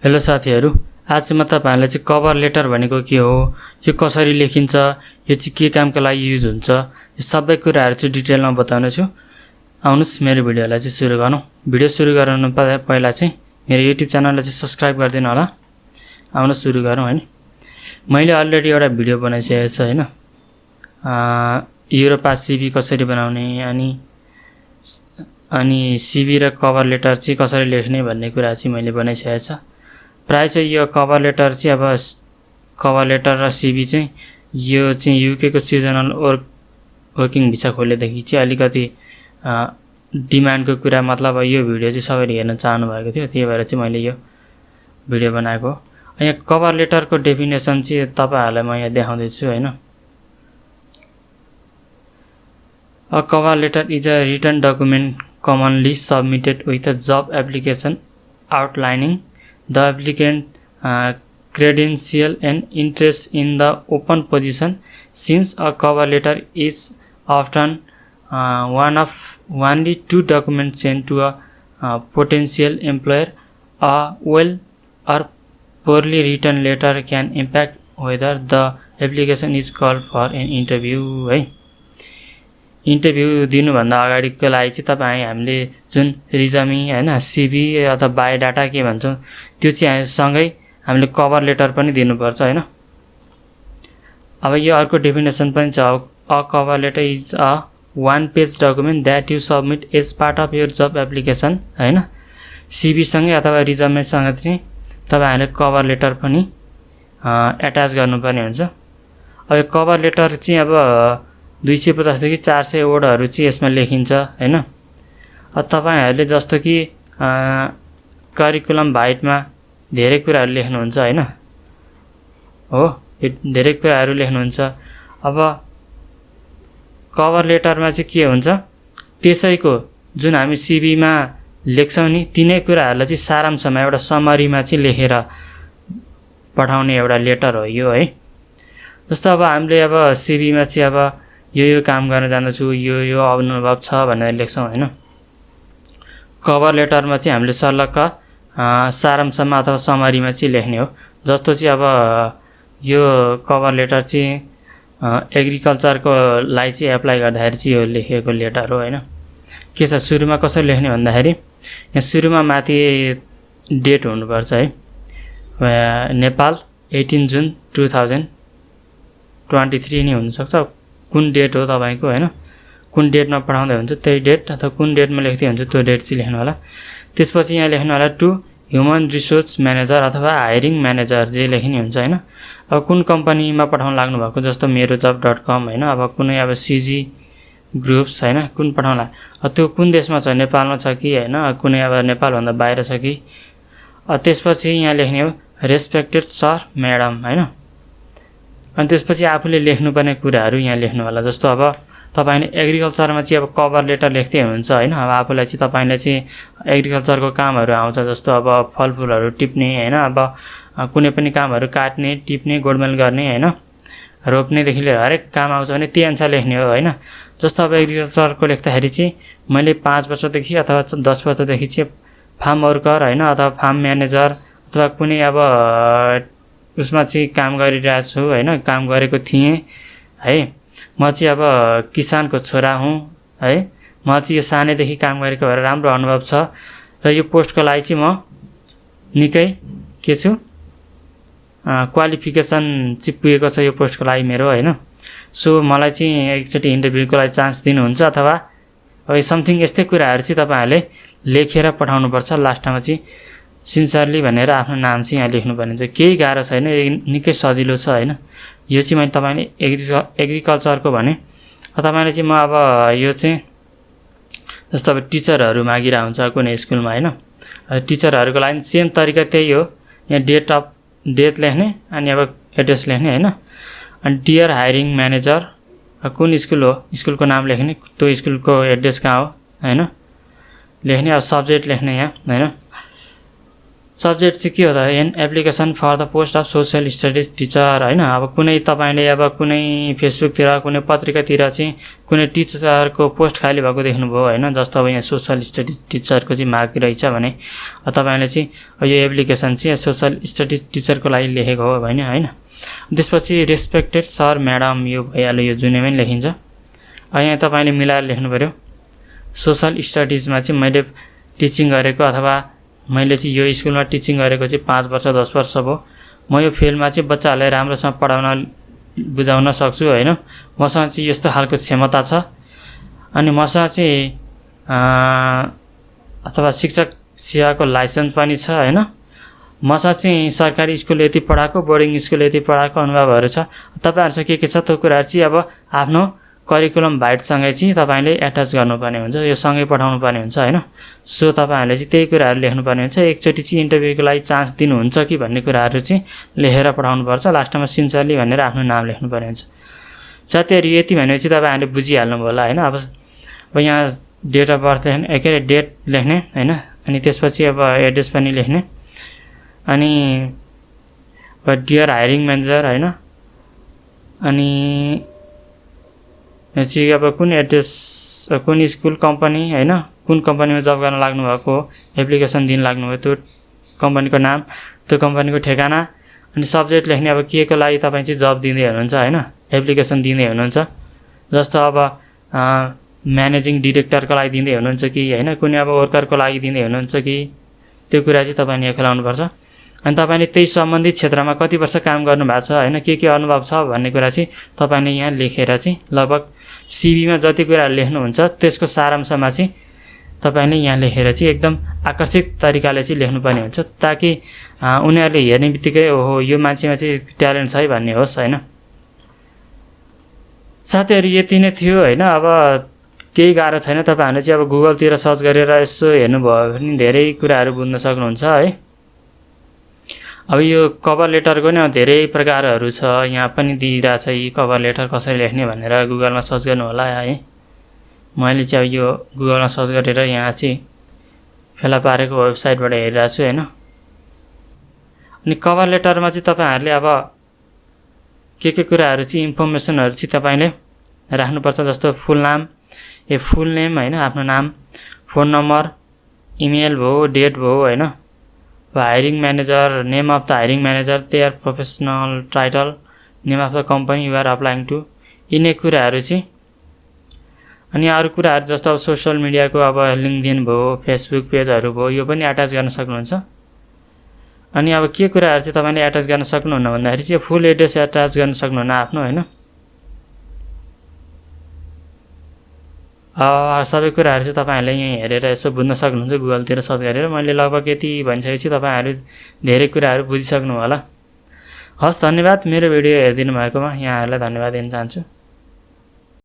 Hello साथीहरु, आज चाहिँ म तपाईहरुलाई चाहिँ कभर लेटर भनेको के हो, यो कसरी लेखिन्छ, यो चाहिँ के कामको लागि युज हुन्छ, यो सबै कुराहरु चाहिँ डिटेलमा बताउने छु। आउनुस् मेरो भिडियोलाई चाहिँ सुरु गरौँ। भिडियो सुरु गर्न पहिला चाहिँ मेरो YouTube च्यानललाई चाहिँ सब्स्क्राइब गरिदिनु होला। आउनुस् सुरु गरौँ हैन। मैले अलरेडी एउटा भिडियो बनाइसकेको छु हैन। युरोपा सीवी कसरी बनाउने अनि सीवी र कभर लेटर चाहिँ कसरी लेख्ने भन्ने कुरा चाहिँ मैले बनाइसकेको छु। प्राय चाहिँ यो कभर लेटर चाहिँ अब कभर लेटर र सीवी चाहिँ यो चाहिँ युके को सिजनल वर्किङ भिसा खोलेदेखि चाहिँ अलिकति डिमान्डको कुरा, मतलब यो भिडियो चाहिँ सबैले हेर्न चाहनु भएको थियो, त्यही भएर चाहिँ मैले यो भिडियो बनाएको। यहाँ कभर लेटरको डेफिनेसन चाहिँ तपाईहरुलाई म यहाँ देखाउँदै छु हैन। A cover letter is a written document commonly submitted with a job application outlining the applicant credential and interest in the open position. Since a cover letter is often one of only two documents sent to a potential employer, a well or poorly written letter can impact whether the application is called for an interview. है interview दिनु भन्दा अगाडिको लागि चाहिँ तपाई हामीले जुन resume हैन, सीवी अथवा बायोडाटा के भन्छौं त्यो चाहिँ सँगै हामीले कभर लेटर पनि दिनुपर्छ हैन। अब यो अर्को डेफिनेसन पनि छ। A cover letter is a one page document that you submit as part of your job application हैन। सीवी सँगै अथवा रिज्युमी सँग चाहिँ तपाईहरुले कभर लेटर पनि अट्याच गर्नुपर्ने हुन्छ। अब कभर लेटर चाहिँ अब 250 देखि 400 वर्डहरु चाहिँ यसमा लेखिन्छ हैन। अब तपाईहरुले जस्तो कि करिकुलम भाइटमा धेरै कुराहरु लेख्नुहुन्छ हैन, हो धेरै कुराहरु लेख्नुहुन्छ। अब कभर लेटरमा चाहिँ के हुन्छ, त्यसैको जुन हामी सीवी मा लेख्छौं नि तिनै कुराहरुलाई चाहिँ सारांशमा एउटा समरीमा चाहिँ लेखेर पठाउने एउटा लेटर हो यो है। जस्तो अब हामीले अब सीवी मा चाहिँ अब यो काम गर्न जान्दछु, यो अनुभव छ भनेर लेख्छौं हैन। कभर लेटरमा चाहिँ हामीले सल्लक सारांशमा अथवा समरीमा चाहिँ लेख्ने हो। जस्तो चाहिँ अब यो कभर लेटर चाहिँ एग्रिकल्चरको लागि चाहिँ एप्लाई गर्दाखेरि चाहिँ यो लेखेको लेटर हो हैन। के छ सुरुमा कसरी लेख्ने भन्दाखेरि यहाँ सुरुमा माथि डेट हुनुपर्छ है। नेपाल 18 जुन 2023 नि हुन सक्छ। कुन डेट हो तपाईको हैन, कुन डेटमा पठाउँदै हुन्छ त्यही डेट अथवा कुन डेटमा लेख्दै हुन्छ त्यो डेट चाहिँ लेख्नु होला। त्यसपछि यहाँ लेख्नु होला टु ह्युमन रिसोर्स म्यानेजर अथवा हायरिङ म्यानेजर जे लेख्ने हुन्छ हैन। अब कुन कम्पनीमा पठाउन लाग्नु भएको, जस्तो मेरो job.com हैन, अब कुनै अब सीजी ग्रुप्स हैन, कुन पठाउला त्यो कुन देशमा छ, नेपालमा छ कि हैन, कुनै अब नेपाल भन्दा बाहिर छ कि। त्यसपछि यहाँ लेख्ने हो रेस्पेक्टेड सर म्याडम हैन। अनि त्यसपछि आफूले लेख्नुपर्ने कुराहरु यहाँ लेख्नु होला। जस्तो अब तपाईले एग्रिकल्चरमा चाहिँ अब कभर लेटर लेख्दै हुनुहुन्छ हैन। अब आफूलाई चाहिँ तपाईले चाहिँ एग्रिकल्चरको कामहरु आउँछ, जस्तो अब फलफुलहरु टिप्ने हैन, अब कुनै पनि कामहरु काट्ने, टिप्ने, गोडमेल गर्ने हैन, रोप्ने देखि लिएर हरेक काम आउँछ भने त्यही अनुसार लेख्ने हो हैन। जस्तो अब एग्रिकल्चरको लेख्दाखेरि चाहिँ मैले 5 वर्षदेखि अथवा 10 वर्षदेखि चाहिँ फार्म वर्कर हैन अथवा फार्म म्यानेजर अथवा कुनै अब उसमा चाहिँ काम गरिरहेको छु हैन, काम गरेको थिएँ है। म चाहिँ अब किसानको छोरा हुँ है। म चाहिँ यो सानैदेखि काम गरेको भएर राम्रो अनुभव छ र यो पोस्टको लागि चाहिँ म निकै के छु क्वालिफिकेसन चाहिँ पुगेको छ यो पोस्टको लागि मेरो हैन। सो मलाई चाहिँ एकचोटी इन्टरभ्युको लागि चान्स दिनुहुन्छ अथवा अब समथिङ यस्तै कुराहरु चाहिँ तपाईहरुले लेखेर पठाउनु पर्छ। लास्टमा चाहिँ सिन्सरली भनेर आफ्नो नाम चाहिँ यहाँ लेख्नुपर्ने हुन्छ। केही गाह्रो छैन, निकै सजिलो छ हैन। यो चाहिँ मैले तपाईले एग्रिकल्चरको भने। तपाईले चाहिँ म अब यो चाहिँ जस्तो अब टिचरहरु मागिरा हुन्छ कुनै स्कुलमा हैन, टिचरहरुको लागि सेम तरिका त्यही हो। यहाँ डेट लेख्ने अनि अब एड्रेस लेख्ने हैन। अनि डियर हायरिङ म्यानेजर कुन स्कुल हो स्कुलको नाम लेख्ने, त्यो स्कुलको एड्रेस कहाँ हो हैन लेख्ने। अब सब्जेक्ट लेख्ने यहाँ हैन। सब्जेक्ट चाहिँ के हो त an application for the post of social studies teacher हैन। अब कुनै तपाईले अब कुनै फेसबुकतिर कुनै पत्रिकातिर चाहिँ कुनै टिचरको पोस्ट खाली भएको देख्नुभयो हैन, जस्तो अब यहाँ सोसियल स्टडिज टिचरको चाहिँ माग रहेछ भने तपाईले चाहिँ यो एप्लिकेसन चाहिँ सोसियल स्टडिज टिचरको लागि लेखेको हो भने हैन। त्यसपछि रेस्पेक्टेड सर म्याडम यो भइहाल्यो, यो जुनैमा पनि लेखिन्छ। यहाँ तपाईले मिलाएर लेख्नु पर्यो सोशल स्टडिजमा चाहिँ मैले टिचिङ गरेको अथवा मैले चाहिँ यो स्कुलमा टिचिङ गरेको चाहिँ 5 वर्ष 10 वर्ष भयो, म यो फिल्डमा चाहिँ बच्चाहरूलाई राम्रोसँग पढाउन बुझाउन सक्छु हैन, मसँग चाहिँ यस्तो खालको क्षमता छ अनि मसँग चाहिँ अथवा शिक्षक सेवाको लाइसेन्स पनि छ हैन, मसँग चाहिँ सरकारी स्कुल यति पढाएको बोर्डिङ स्कुल यति पढाएको अनुभवहरू छ। तपाईहरुसँग के छ त्यो कुरा चाहिँ अब आफ्नो करिकुलम भाइटसँगै चाहिँ तपाईले एट्याच गर्नुपर्ने हुन्छ, यो सँगै पठाउनु पर्ने हुन्छ हैन। सो तपाईहरुले चाहिँ त्यही कुराहरु लेख्नुपर्ने हुन्छ। एकचोटी चाहिँ इन्टरभ्यूको लागि चान्स दिनुहुन्छ कि भन्ने कुराहरु चाहिँ लेखेर पठाउनु पर्छ। लास्टमा सिन्सियरली भनेर आफ्नो नाम लेख्नुपर्ने हुन्छ। साथीहरु यति भनेपछि तपाईहरुले बुझिहाल्नु भयो होला हैन। अब यहाँ डेट अफ बर्थ लेख्ने के डेट लेख्ने हैन, अनि त्यसपछि अब एड्रेस पनि लेख्ने, अनि डियर हायरिङ म्यानेजर हैन, अनि चाहिँ अब कुन एड्रेस कुन स्कुल कम्पनी हैन, कुन कम्पनीमा जब गर्न लाग्नु भएको एप्लिकेसन दिन लाग्नु भयो त्यो कम्पनीको नाम, त्यो कम्पनीको ठेगाना, अनि सब्जेक्ट लेख्ने अब के को लागि तपाईं चाहिँ जब दिँदै हुनुहुन्छ हैन, एप्लिकेसन दिँदै हुनुहुन्छ। जस्तो अब म्यानेजिङ डाइरेक्टरको लागि दिँदै हुनुहुन्छ कि हैन, कुनै अब वर्करको लागि दिँदै हुनुहुन्छ कि, त्यो कुरा चाहिँ तपाईले यहाँ खुलाउनु पर्छ। अनि तपाईले त्यही सम्बन्धित क्षेत्रमा कति वर्ष काम गर्नु भएको छ हैन, के अनुभव छ भन्ने कुरा चाहिँ तपाईले यहाँ लेखेर चाहिँ लगभग सीभीमा जति कुरा लेख्नुहुन्छ त्यसको सारांशमा चाहिँ तपाईले यहाँ लेखेर चाहिँ एकदम आकर्षक तरिकाले चाहिँ लेख्नुपर्ने हुन्छ, ताकि उनीहरूले हेर्ने बित्तिकै ओहो यो मान्छेमा चाहिँ ट्यालेन्ट छ है भन्ने होस् हैन। साथीहरु यति नै थियो हैन। अब केही गाह्रो छैन, तपाईहरुले चाहिँ अब गुगलतिर सर्च गरेर यसो हेर्नुभयो भने धेरै कुराहरू बुझ्न सक्नुहुन्छ है। अब यो कभर लेटरको नि धेरै प्रकारहरू छ, यहाँ पनि दिइरहेछ यी कभर लेटर कसरी लेख्ने भनेर गुगलमा सर्च गर्नु होला है। मैले चाहिँ अब यो गुगलमा सर्च गरेर यहाँ चाहिँ फेला पारेको वेबसाइटबाट हेरिरहेको छु हैन। अनि कभर लेटरमा चाहिँ तपाईहरुले अब के कुराहरू चाहिँ इन्फर्मेसनहरू चाहिँ तपाईले राख्नुपर्छ, जस्तो फुल नाम फुल नेम हैन, आफ्नो नाम, फोन नम्बर, इमेल भयो, डेट भयो हैन, hiring manager, name of the hiring manager, their professional title, name of the company you are applying to, यिनै कुराहरू चाहिँ। अनि अरू कुराहरू जस्तो अब सोसियल मिडियाको अब लिङ्कडिन भयो, फेसबुक पेजहरू भयो, यो पनि एट्याच गर्न सक्नुहुन्छ। अनि अब के कुराहरू चाहिँ तपाईले एट्याच गर्न सक्नुहुन्न भन्दाखेरि चाहिँ फुल एड्रेस एट्याच गर्न सक्नुहुन्न आफ्नो हैन। सबै कुराहरू चाहिँ तपाईहरुले यहाँ हेरेर यसो बुझ्न सक्नुहुन्छ गुगलतिर सर्च गरेर। मैले लगभग यति भनिसकेपछि तपाईहरु धेरै कुराहरू बुझिसक्नु होला। हस्, धन्यवाद मेरो भिडियो हेरिदिनु भएकोमा यहाँहरुलाई धन्यवाद दिन चाहन्छु।